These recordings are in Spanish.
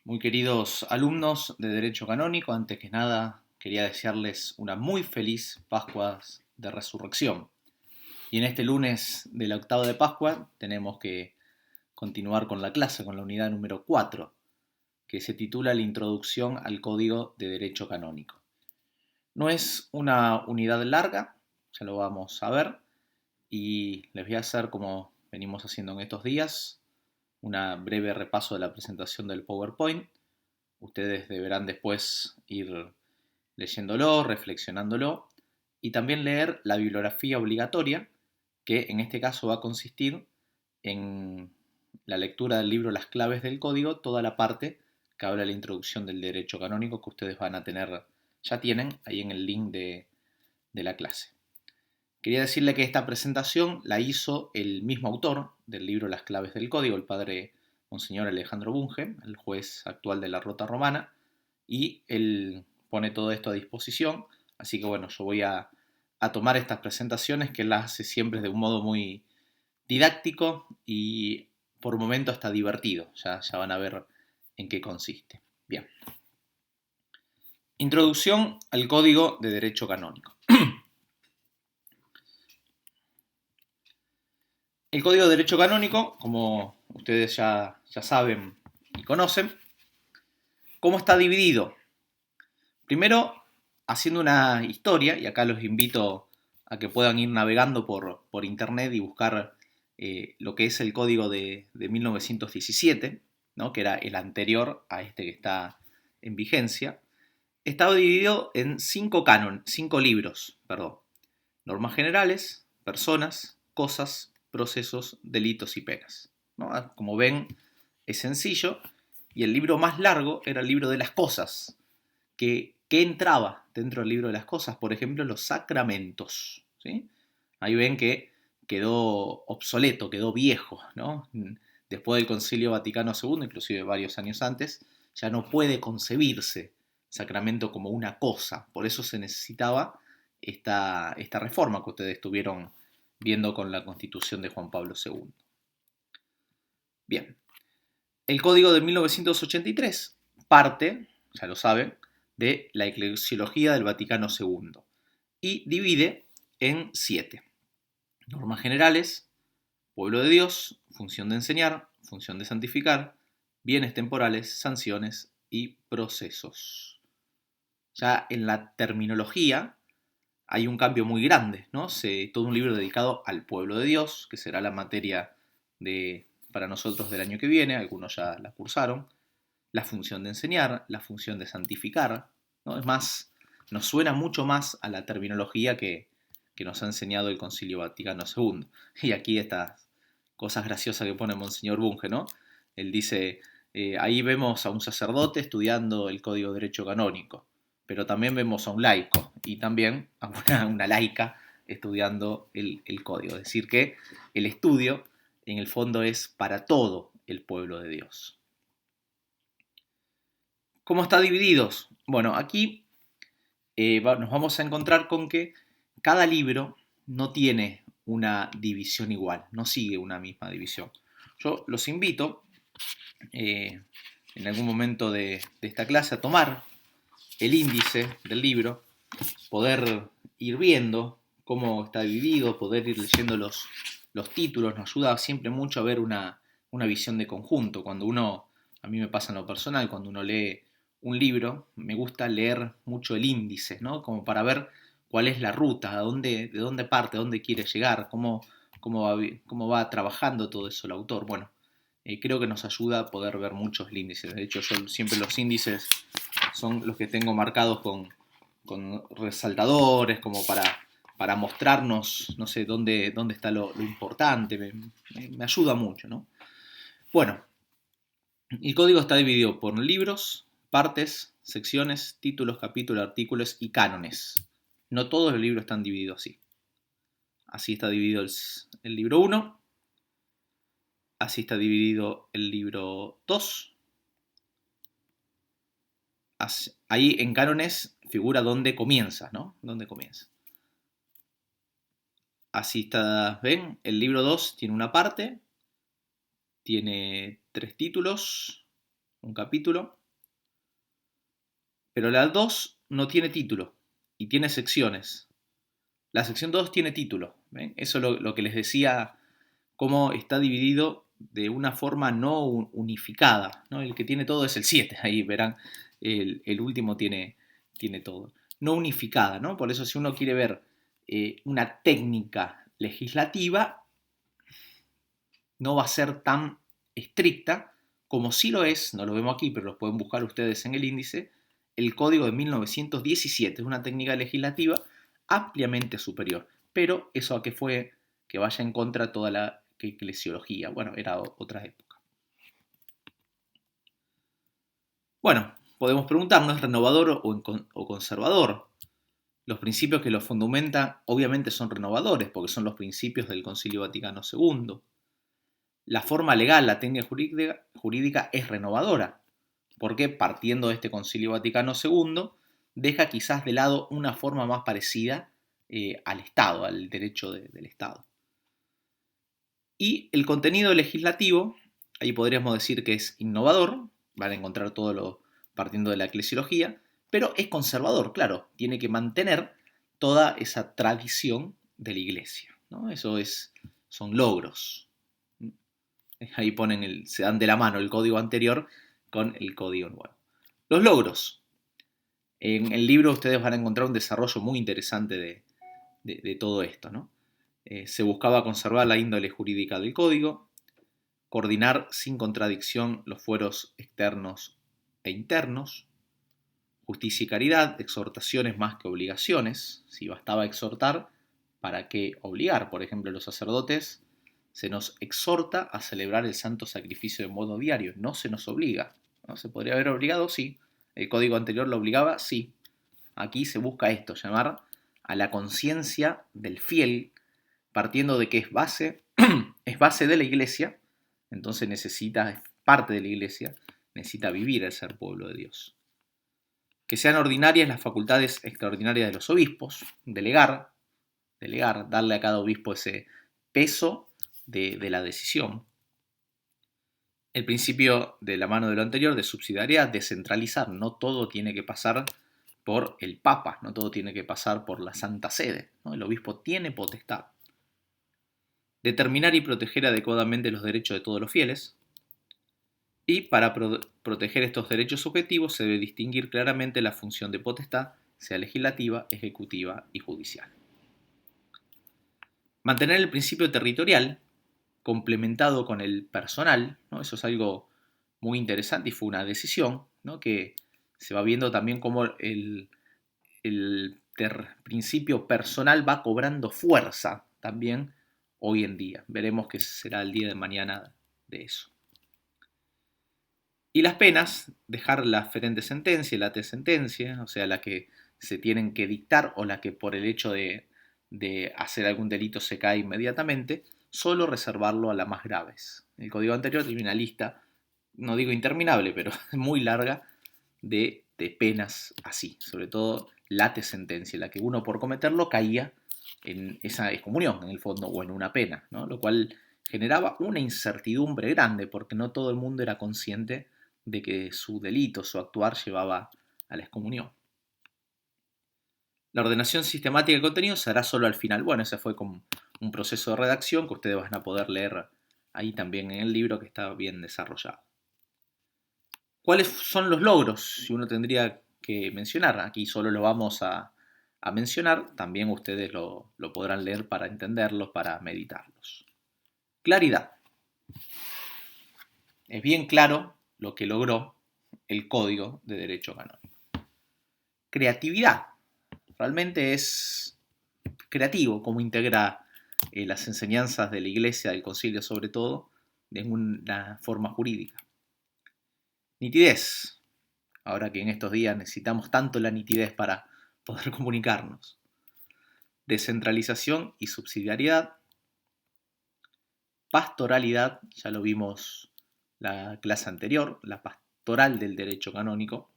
Muy queridos alumnos de Derecho Canónico, antes que nada quería desearles una muy feliz Pascua de Resurrección. Y en este lunes de la octava de Pascua tenemos que continuar con la clase, con la unidad número 4, que se titula La Introducción al Código de Derecho Canónico. No es una unidad larga, ya lo vamos a ver, y les voy a hacer como venimos haciendo en estos días, un breve repaso de la presentación del PowerPoint. Ustedes deberán después ir leyéndolo, reflexionándolo y también leer la bibliografía obligatoria, que en este caso va a consistir en la lectura del libro Las claves del código, toda la parte que habla de la introducción del derecho canónico que ustedes van a tener, ya tienen ahí en el link de la clase. Quería decirle que esta presentación la hizo el mismo autor del libro Las claves del código, el padre Monseñor Alejandro Bunge, el juez actual de la Rota Romana, y él pone todo esto a disposición, así que bueno, yo voy a tomar estas presentaciones que él las hace siempre de un modo muy didáctico y por momento hasta divertido, ya van a ver en qué consiste. Bien. Introducción al Código de Derecho Canónico. El Código de Derecho Canónico, como ustedes ya saben y conocen, ¿cómo está dividido? Primero, haciendo una historia, y acá los invito a que puedan ir navegando por internet y buscar lo que es el código de 1917, ¿no? Que era el anterior a este que está en vigencia. Estaba dividido en cinco libros, perdón. Normas generales, personas, cosas, procesos, delitos y penas, ¿no? Como ven, es sencillo. Y el libro más largo era el libro de las cosas, ¿qué entraba dentro del libro de las cosas? Por ejemplo, los sacramentos, ¿sí? Ahí ven que quedó obsoleto, quedó viejo, ¿no? Después del Concilio Vaticano II, inclusive varios años antes, ya no puede concebirse sacramento como una cosa. Por eso se necesitaba esta reforma que ustedes estuvieron viendo con la Constitución de Juan Pablo II. Bien, el Código de 1983 parte, ya lo saben, de la Eclesiología del Vaticano II y divide en 7. Normas generales, pueblo de Dios, función de enseñar, función de santificar, bienes temporales, sanciones y procesos. Ya en la terminología hay un cambio muy grande, ¿no? Todo un libro dedicado al pueblo de Dios, que será la materia para nosotros del año que viene, algunos ya la cursaron, la función de enseñar, la función de santificar, ¿no? Es más, nos suena mucho más a la terminología que nos ha enseñado el Concilio Vaticano II. Y aquí estas cosas graciosas que pone Monseñor Bunge, ¿no? Él dice, ahí vemos a un sacerdote estudiando el Código de Derecho Canónico, pero también vemos a un laico y también a una laica estudiando el código. Es decir, que el estudio en el fondo es para todo el pueblo de Dios. ¿Cómo está divididos? Bueno, aquí nos vamos a encontrar con que cada libro no tiene una división igual, no sigue una misma división. Yo los invito en algún momento de esta clase a tomar el índice del libro, poder ir viendo cómo está dividido, poder ir leyendo los títulos, nos ayuda siempre mucho a ver una visión de conjunto. Cuando uno, a mí me pasa en lo personal, cuando uno lee un libro, me gusta leer mucho el índice, ¿no? Como para ver cuál es la ruta, de dónde parte, a dónde quiere llegar, cómo va trabajando todo eso el autor. Bueno, creo que nos ayuda a poder ver muchos índices. De hecho, yo siempre los índices son los que tengo marcados con resaltadores, como para mostrarnos, no sé, dónde está lo importante. Me ayuda mucho, ¿no? Bueno, el código está dividido por libros, partes, secciones, títulos, capítulos, artículos y cánones. No todos los libros están divididos así. Así está dividido el libro 1, así está dividido el libro 2. Ahí en cánones figura dónde comienza, ¿no? Dónde comienza. Así está, ¿ven? El libro 2 tiene una parte, tiene 3 títulos, un capítulo, Pero la 2 no tiene título y tiene secciones. La sección 2 tiene título. ¿Ven? Eso es lo que les decía, cómo está dividido de una forma no unificada, ¿no? El que tiene todo es el 7, ahí verán, el último tiene todo. No unificada, ¿no? Por eso si uno quiere ver una técnica legislativa, no va a ser tan estricta como sí lo es, no lo vemos aquí, pero lo pueden buscar ustedes en el índice, el Código de 1917. Es una técnica legislativa ampliamente superior. Pero eso a qué fue que vaya en contra toda la eclesiología. Bueno, era otra época. Bueno, podemos preguntarnos, ¿es renovador o conservador? Los principios que lo fundamentan obviamente son renovadores, porque son los principios del Concilio Vaticano II. La forma legal, la técnica jurídica es renovadora, porque partiendo de este Concilio Vaticano II, deja quizás de lado una forma más parecida al Estado, al derecho del Estado. Y el contenido legislativo, ahí podríamos decir que es innovador, van a encontrar todo lo partiendo de la eclesiología, pero es conservador, claro, tiene que mantener toda esa tradición de la iglesia, ¿no? Son logros. Ahí se dan de la mano el código anterior con el código nuevo. Los logros. En el libro ustedes van a encontrar un desarrollo muy interesante de todo esto, ¿no? Se buscaba conservar la índole jurídica del código, coordinar sin contradicción los fueros externos e internos, justicia y caridad, exhortaciones más que obligaciones. Si bastaba exhortar, ¿para qué obligar? Por ejemplo, los sacerdotes se nos exhorta a celebrar el santo sacrificio de modo diario, no se nos obliga. ¿No? ¿Se podría haber obligado? Sí. ¿El código anterior lo obligaba? Sí. Aquí se busca esto, llamar a la conciencia del fiel, partiendo de que es base, es base de la iglesia, entonces es parte de la iglesia, necesita vivir el ser pueblo de Dios. Que sean ordinarias las facultades extraordinarias de los obispos, delegar, darle a cada obispo ese peso de la decisión. El principio de la mano de lo anterior, de subsidiariedad, descentralizar, no todo tiene que pasar por el Papa, no todo tiene que pasar por la Santa Sede, ¿no? El obispo tiene potestad. Determinar y proteger adecuadamente los derechos de todos los fieles. Y para proteger estos derechos subjetivos se debe distinguir claramente la función de potestad, sea legislativa, ejecutiva y judicial. Mantener el principio territorial, complementado con el personal, ¿no? Eso es algo muy interesante y fue una decisión, ¿no? Que se va viendo también cómo el principio personal va cobrando fuerza también hoy en día. Veremos qué será el día de mañana de eso. Y las penas, dejar la ferente sentencia y la sentencia, o sea, la que se tienen que dictar o la que por el hecho de hacer algún delito se cae inmediatamente, solo reservarlo a las más graves. El código anterior tiene una lista, no digo interminable, pero muy larga de penas así, sobre todo la sentencia, la que uno por cometerlo caía en esa excomunión, en el fondo, o en una pena, ¿no? Lo cual generaba una incertidumbre grande porque no todo el mundo era consciente de que su delito, su actuar llevaba a la excomunión. La ordenación sistemática del contenido se hará solo al final. Bueno, ese fue como un proceso de redacción que ustedes van a poder leer ahí también en el libro, que está bien desarrollado. ¿Cuáles son los logros? Si uno tendría que mencionar, aquí solo lo vamos a mencionar, también ustedes lo podrán leer para entenderlos, para meditarlos. Claridad. Es bien claro lo que logró el Código de Derecho Canónico. Creatividad. Realmente es creativo cómo integra las enseñanzas de la Iglesia, del Concilio sobre todo, en una forma jurídica. Nitidez. Ahora que en estos días necesitamos tanto la nitidez para poder comunicarnos. Descentralización y subsidiariedad. Pastoralidad, ya lo vimos la clase anterior, la pastoral del derecho canónico.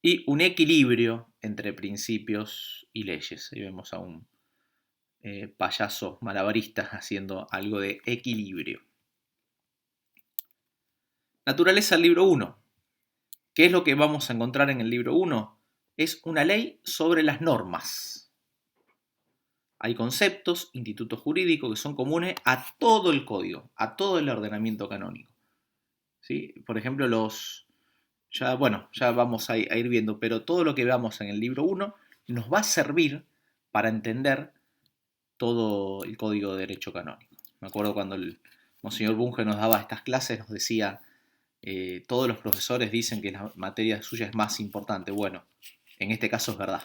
Y un equilibrio entre principios y leyes. Ahí vemos a un payaso malabarista haciendo algo de equilibrio. Naturaleza del libro 1. ¿Qué es lo que vamos a encontrar en el libro 1? Es una ley sobre las normas. Hay conceptos, institutos jurídicos que son comunes a todo el código, a todo el ordenamiento canónico. ¿Sí? Por ejemplo, ya vamos a ir viendo, pero todo lo que veamos en el libro 1 nos va a servir para entender todo el código de derecho canónico. Me acuerdo cuando el Monseñor Bunge nos daba estas clases, nos decía, todos los profesores dicen que la materia suya es más importante. Bueno, en este caso es verdad.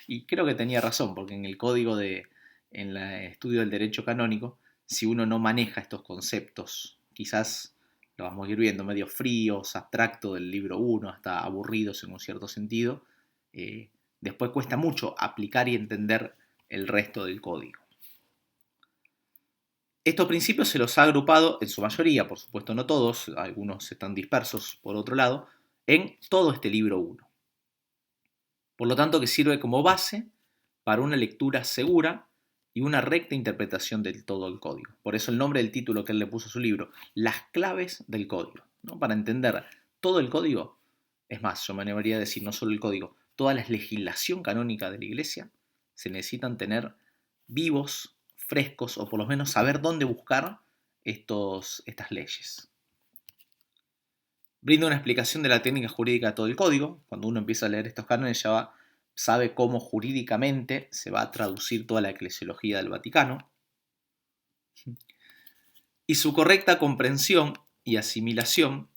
Y creo que tenía razón, porque en el código en el estudio del derecho canónico, si uno no maneja estos conceptos, quizás lo vamos a ir viendo medio fríos, abstractos del libro 1, hasta aburridos en un cierto sentido, después cuesta mucho aplicar y entender el resto del código. Estos principios se los ha agrupado, en su mayoría, por supuesto no todos, algunos están dispersos por otro lado, en todo este libro 1. Por lo tanto, que sirve como base para una lectura segura y una recta interpretación de todo el código. Por eso el nombre del título que él le puso a su libro, Las claves del código. ¿No? Para entender todo el código, es más, yo me animaría a decir no solo el código, toda la legislación canónica de la Iglesia, se necesitan tener vivos, frescos, o por lo menos saber dónde buscar estas leyes. Brinda una explicación de la técnica jurídica de todo el código. Cuando uno empieza a leer estos cánones ya sabe cómo jurídicamente se va a traducir toda la eclesiología del Vaticano. Y su correcta comprensión y asimilación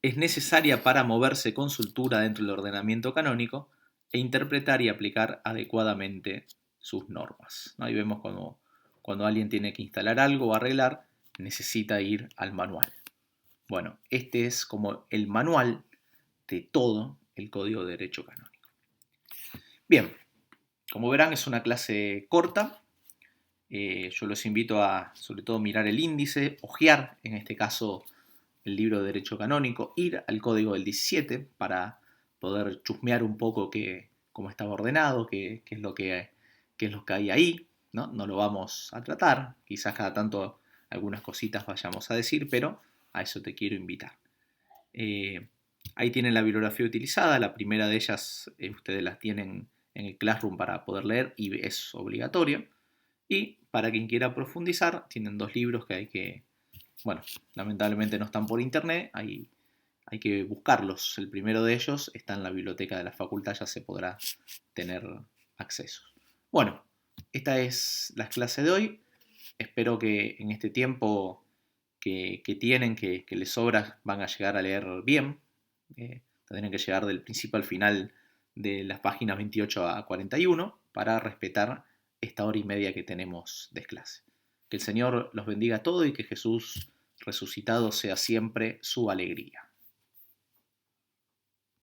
es necesaria para moverse con soltura dentro del ordenamiento canónico e interpretar y aplicar adecuadamente sus normas. Ahí vemos cuando alguien tiene que instalar algo o arreglar, necesita ir al manual. Bueno, este es como el manual de todo el Código de Derecho Canónico. Bien, como verán es una clase corta. Yo los invito a, sobre todo, mirar el índice, hojear, en este caso, el libro de Derecho Canónico, ir al Código del 17 para poder chusmear un poco cómo estaba ordenado, qué es lo que hay ahí. No lo vamos a tratar, quizás cada tanto algunas cositas vayamos a decir, pero a eso te quiero invitar. Ahí tienen la bibliografía utilizada, la primera de ellas ustedes las tienen en el Classroom para poder leer y es obligatorio. Y para quien quiera profundizar, tienen dos libros que lamentablemente no están por internet, hay que buscarlos. El primero de ellos está en la biblioteca de la facultad, ya se podrá tener acceso. Bueno, esta es la clase de hoy. Espero que en este tiempo que tienen, que les sobra, van a llegar a leer bien. Tendrán que llegar del principio al final de las páginas 28 a 41 para respetar esta hora y media que tenemos de clase. Que el Señor los bendiga a todos y que Jesús resucitado sea siempre su alegría.